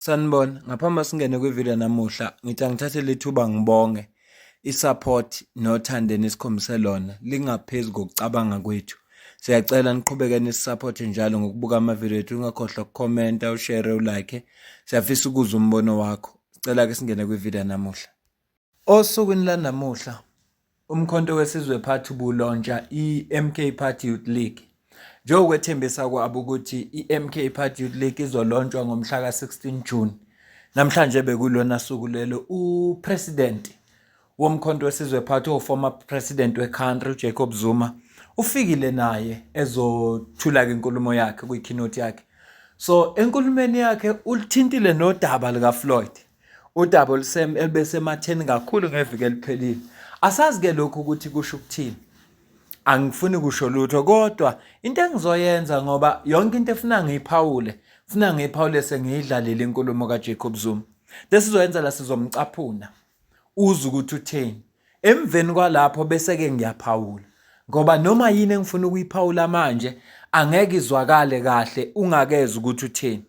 Sanibona, ngaphambi singene kwivideo namuhla, ngithi angithathe lethuba ngibonge i-support nothando enikhombise lona lingaphezu kokucabanga kwethu. Siyacela niqhubeke nisisupport njalo ngokubuka amavideo ethu, ungakhohlwa ukukhomenta, ushare, ulike. Siyafisa ukuzwa umbono wakho. Sicela ke singene kwivideo namuhla. Osukwini lanamuhla, umkhonto wesizwe party ubulontsha i-MK Party Youth League. Njengokwethembisa kwabo ukuthi i-MK Party Youth League izolontshwa ngomhla ka-16 June. Namhlanje bekulona suku lelo upresident womkhonto wesizwe party former president we-country uJacob Zuma ufikile naye ezothula ke inkulumo yakhe kwi-keynote yakhe. So enkulumeni yakhe ulithintile nodaba likaFloyd. Udaba elibesematheni kakhulu ngeviki eliphelile. Asazi ke lokho ukuthi kusho ukuthini. Angifuni kusho lutho kodwa into engizoyenza ngoba yonke into efuna ngiyiphawule sengiyidlalile inkulumo kaJacob Zuma. Lesizoyenza la sizomcaphuna. Uze ukuthi utheni. Emveni kwalapho bese ke ngiyaphawula. Ngoba noma yini engifuna ukuyiphawula manje angeke izwakale kahle ungakeze ukuthi utheni.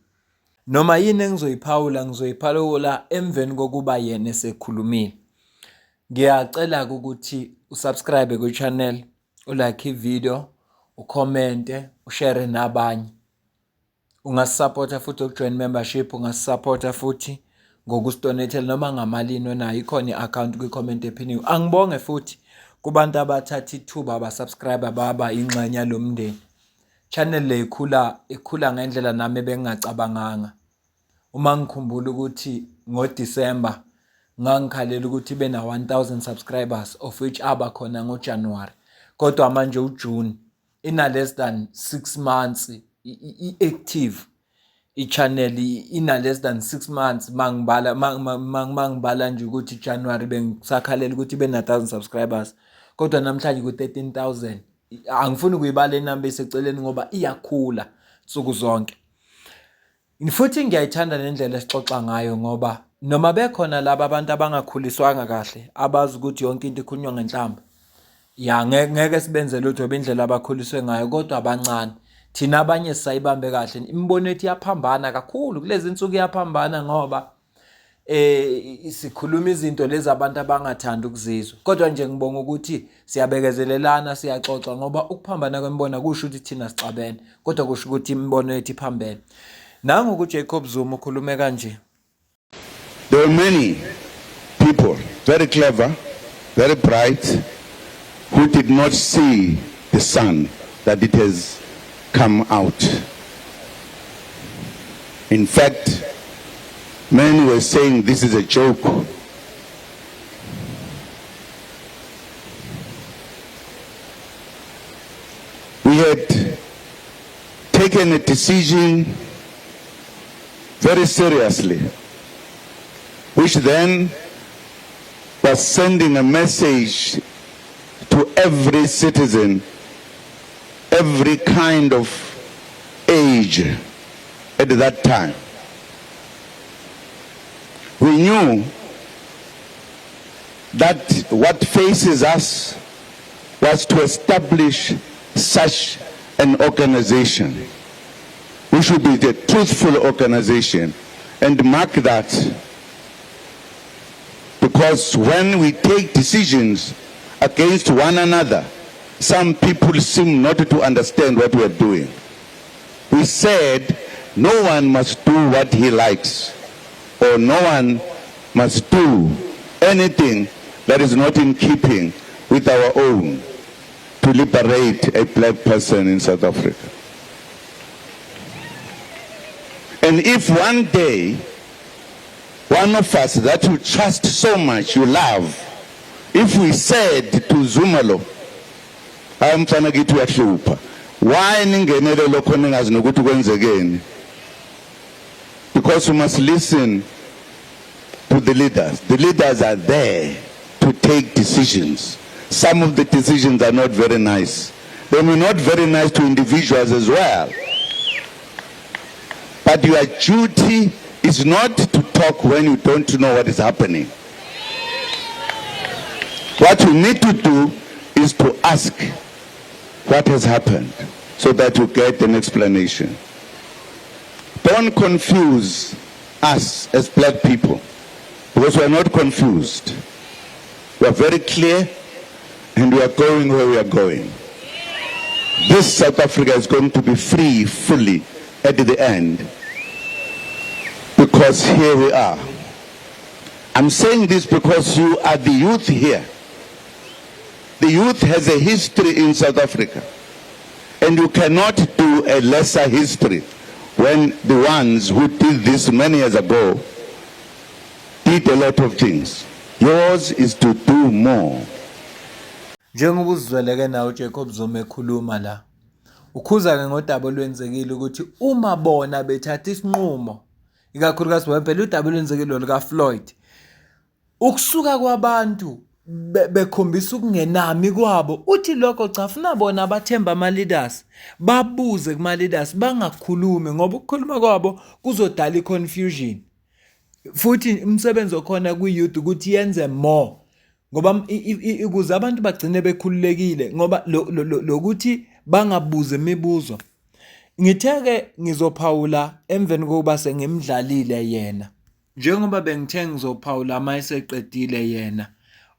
Noma yini ngizoyiphawula emveni kokuba yena esekhulumile. Ngiyacela ukuthi usubscribe ku-channel, ulike i-video, ucommente, ushare nabanye. Ungasupporta futhi ukujoin membership, ungasupporta futhi ngokusdonate noma ngamalini onayo, ikhona i-account kwi-comment ephiniwe. Angibonge futhi kubantu abathatha ithuba abasubscribe baba ingxenye yalomndeni. Channel le ikhula ngendlela nami ebengingacabanganga. Uma ngikhumbula ukuthi ngoDisemba ngangikhalela ukuthi ibe na 1000 subscribers of which aba khona ngoJanuary. Kodwa manje uJune ina less than 6 months i-active i-channel ina less than 6 months mangibala nje ukuthi January bengisakhalela ukuthi ibe na 1000 subscribers. Kodwa namhlanje ku-13,000. Angifuni ukuyibala inamba eseceleni ngoba iyakhula nsuku zonke. Futhi ngiyayithanda nendlela esixoxa ngayo ngoba noma bekhona laba abantu abangakhuliswanga kahle abazi ukuthi yonke into ikhulunywa ngenhlamba. Ya ngeke sibenze lutho bendlela abakhuliswe ngayo kodwa abancane. Thina abanye sisayibambe kahle. Imbono ethu iyaphambana kakhulu kulezi insuku iyaphambana ngoba sikhuluma izinto lezi abantu abangathanda ukuzizwa. Kodwa nje ngibonga ukuthi siyabekezelelana, siyaxoxa ngoba ukuphambana kwembono kusho ukuthi thina sicabene kodwa kusho ukuthi imbono yethu iphambene. Nangu kuJacob Zuma ukhulume kanje. There were many people, very clever, very bright, who did not see the sun that it has come out. In fact, many were saying this is a joke. We had taken a decision very seriously, which then was sending a message to every citizen, every kind of age at that time. We knew that what faces us was to establish such an organization. We should be the truthful organization and mark that, because when we take decisions against one another, some people seem not to understand what we are doing. We said no one must do what he likes, or no one must do anything that is not in keeping with our own to liberate a black person in South Africa. And if one day, one of us that you trust so much, you love, if we said to Zumalo, I'm trying to get to a shupa, why ningenele lokho ningazi nokuthi kwenzekeni? Because we must listen to the leaders. The leaders are there to take decisions. Some of the decisions are not very nice. They may not very nice to individuals as well. But your duty is not to talk when you don't know what is happening. What you need to do is to ask what has happened so that you get an explanation. Don't confuse us as black people, because we are not confused. We are very clear, and we are going where we are going. This South Africa is going to be free fully at the end, because here we are. I'm saying this because you are the youth here. The youth has a history in South Africa, and you cannot do a lesser history when the ones who did this many years ago did a lot of things. Yours is to do more. Njengoba uzweleke nawe uJacob Zuma ekhuluma la, ukhuza-ke ngodaba olwenzekile ukuthi uma bona bethatha isinqumo, ikakhulukazi phela udaba olwenzekile luka-Floyd, ukusuka kwabantu bekhombisa ukungenami kwabo, uthi lokho cha funa bona abathemba ama-leaders babuze kuma-leaders bangakhulumi ngoba ukukhuluma kwabo kuzodala i-confusion. Futhi umsebenzi okhona kwi-youth ukuthi yenze more ngoba ukuze abantu bagcine bekhululekile ngoba lokuthi bangabuze imibuzo. Ngithe-ke ngizophawula emveni kokuba sengimdlalile yena, njengoba bengithe ngizophawula uma eseqedile yena.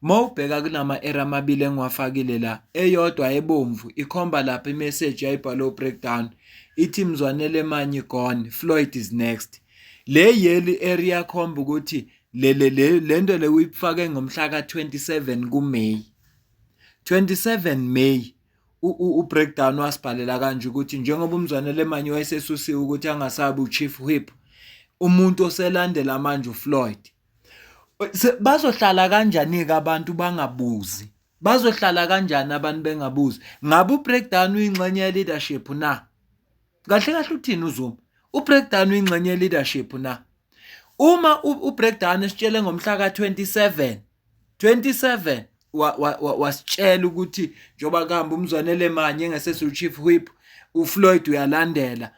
Uma ubheka kulama-era amabili engiwafakile la, eyodwa ebomvu ikhomba lapha imessage yayibhalwe breakdown ithi Mzwanele Manyi gone, Floyd is next. Le yellow area khomba ukuthi lento le uyifake ngomhla ka-27 kuMay. 27 May u-breakdown wasibhalela kanje ukuthi njengoba uMzwanele Manyi wayesesusiwe ukuthi angasabi uChief Whip, umuntu oselandela manje uFloyd. Bazohlala kanjani-ke abantu bangabuzi? Bazohlala kanjani abantu bengabuzi? Ngabe u-breakdown uyingxenye ye-leadership na? Kahle kahle uthini uZuma? U-breakdown uyingxenye ye-leadership na? Uma u-breakdown esitshele ngomhla ka-27 wasitshela ukuthi njoba kuhamba uMzwanele Manyi engasese uChief Whip, uFloyd uyalandela,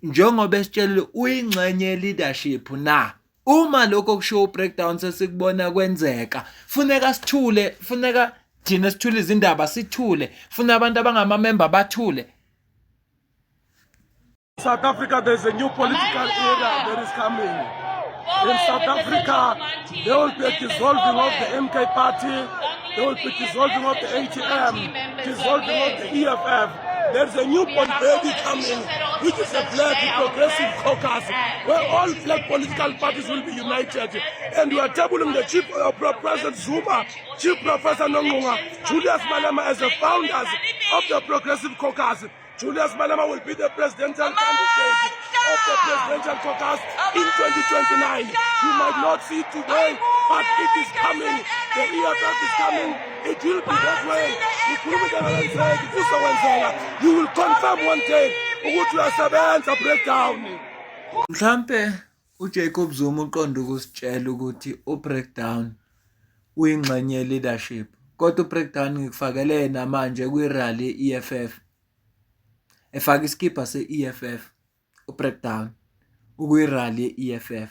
njengoba esitshele uyingxenye ye-leadership na? Uma lokho kusho breakdown sesikubona kwenzeka, funeka sithule, funeka thina sithule izindaba sithule, funa abantu abangama-member bathule. South Africa, there's a new political era that is coming. In South Africa, there will be a dissolving of the MK party, there will be dissolving of the ATM, dissolving of the EFF. There's a new party coming, which is a black progressive caucus, where all black political parties will be united. And we are tabling the Chief President Zuma, Chief Professor Nongunga, Julius Malema as the founders of the progressive caucus. Julius Malema will be the presidential candidate of the presidential caucus in 2029. You might not see it today, but it is coming. The EFF is coming. It will be that way. You will confirm one day ukuthi uyasebenza breakdown. Mhlambe uJacob Zuma uqonda ukusitshela ukuthi uBreakdown uyingxenye ye-leadership, kodwa uBreakdown ngikufakele namanje kwi-rally ye-EFF. Efaka iskipha se-EFF, uBreakdown ukwi-rally ye-EFF.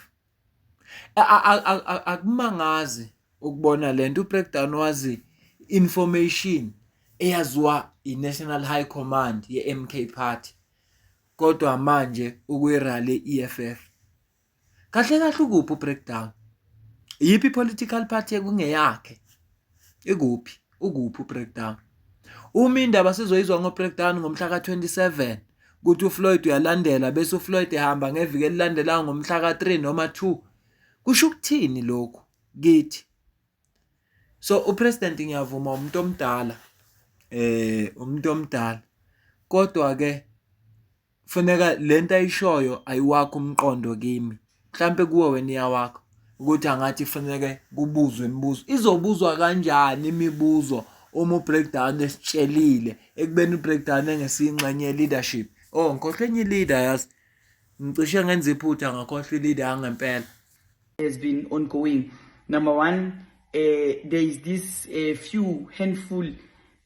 Akumangazi ukubona lento. uBreakdown wazi information eyaziwa i-National High Command ye-MK Party, kodwa manje ukwi-rally EFF. Kahle kahle ukuphi uBreakdown? Yipi political party ekungeyakhe? Ikuphi? Ukuphi uBreakdown? Uma indaba sizoyizwa ngoBreakdown ngomhla ka-27 ukuthi uFloyd uyalandela bese uFloyd ehamba ngeviki elilandelayo ngomhla ka-3 noma 2, kusho ukuthini lokhu kithi? So upresident ngiyavuma umuntu omdala, umuntu omdala, kodwa ke funeka lento ayishoyo ayiwakho umqondo kimi, mhlambe kuwe wena iyawakho ukuthi angathi funeke kubuzwe imibuzo. Izobuzwa kanjani imibuzo uma uBreakdown esitshelile ekubeni uBreakdown engesingxenye ye-leadership? Oh, ngikhohle enye leader yazi, ngicishe ngenza iphutha ngakhohle leader yangempela. Has been ongoing. Number one, there is this few handful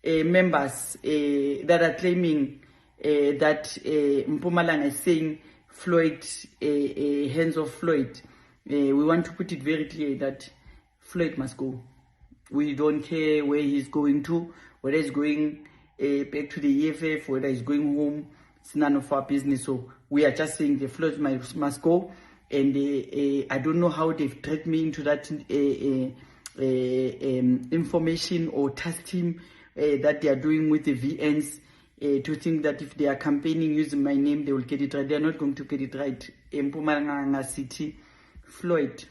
members that are claiming that Mpumalanga is saying Floyd, hands off Floyd. We want to put it very clear that Floyd must go. We don't care where he's going to, whether he's going back to the EFF, whether he's going home. It's none of our business. So we are just saying the Floyd must go. and I don't know how they've dragged me into that information or task team that they are doing with the VNs to think that if they are campaigning using my name, they will get it right. They are not going to get it right. Mpumalanga City, Floyd,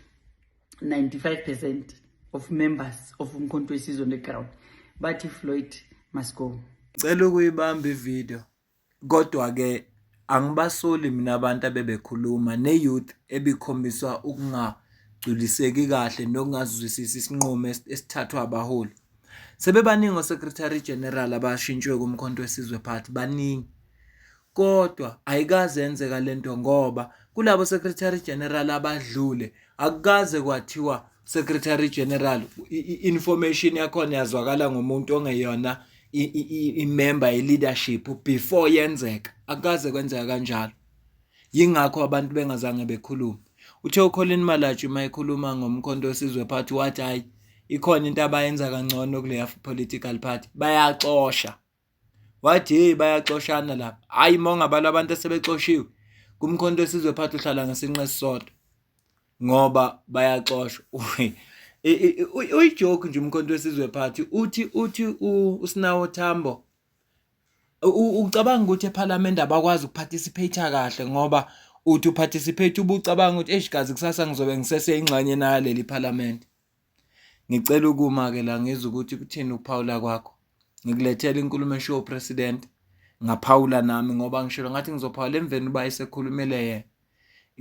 95% of members of Umkhonto Wesizwe on the ground. But Floyd must go. Cela ukuyibamba ivideo. Kodwa ke angibasoli mina abantu abebekhuluma ne-youth ebikhombiswa ukungagculiseki kahle nokungazwisisi isinqumo esithathwa abaholi. Sebebaningi osecretary general abashintshwe kumkhonto wesizwe party baningi. Kodwa ayikaze yenzeka lento ngoba kulabo secretary general abadlule akukaze kwathiwa secretary general information yakhona yazwakala ngomuntu ongeyona imember ye-leadership before yenzeka. Akukaze kwenzeka kanjalo. Yingakho abantu bengazange bekhuluma. Uthe uColin Malatjie mayikhuluma ngomkhonto wesizwe party wathi hayi ikhona into abayenza kangcono kuleya political party bayaxosha. Wathi hey bayaxoshana lapha. Hayi mongabala abantu asebexoshiwe kumkhonto wesizwe party uhlala ngesinqe sisodwa ngoba bayaxoshwa. Uyijoke nje umkhonto wesizwe party uthi uSinawo Thambo ucabanga ukuthi eParliament abakwazi ukuparticipate kahle ngoba uthi uparticipate ubucabanga ukuthi eshigazi kusasa ngizobe ngisese ingxenye naleli Parliament. Ngicela ukuma ke la ngizwe ukuthi kuthini ukuphawula kwakho. Ngikulethela inkulumo esho president ngaphawula nami ngoba ngishilo ngathi ngizophawula emveni uba esekhulumele yena.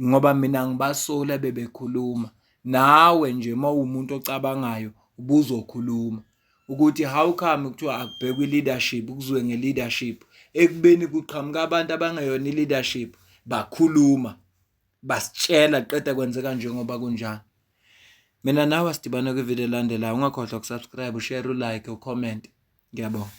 Ngoba mina ngibasola bebekhuluma. Nawe nje mawumuntu ocabangayo ubuzokhuluma ukuthi how come kuthiwa akubhekwe leadership ukuzwe ngeleadership ekubeni kuqhamuka abantu abangeyona leadership bakhuluma basitshela qeda kwenzeka njengoba kunjani. Mina nawe sidibana kwivideo elandelayo ungakhohlwa ukusubscribe, ushare, ulike, ucomment. Ngiyabonga.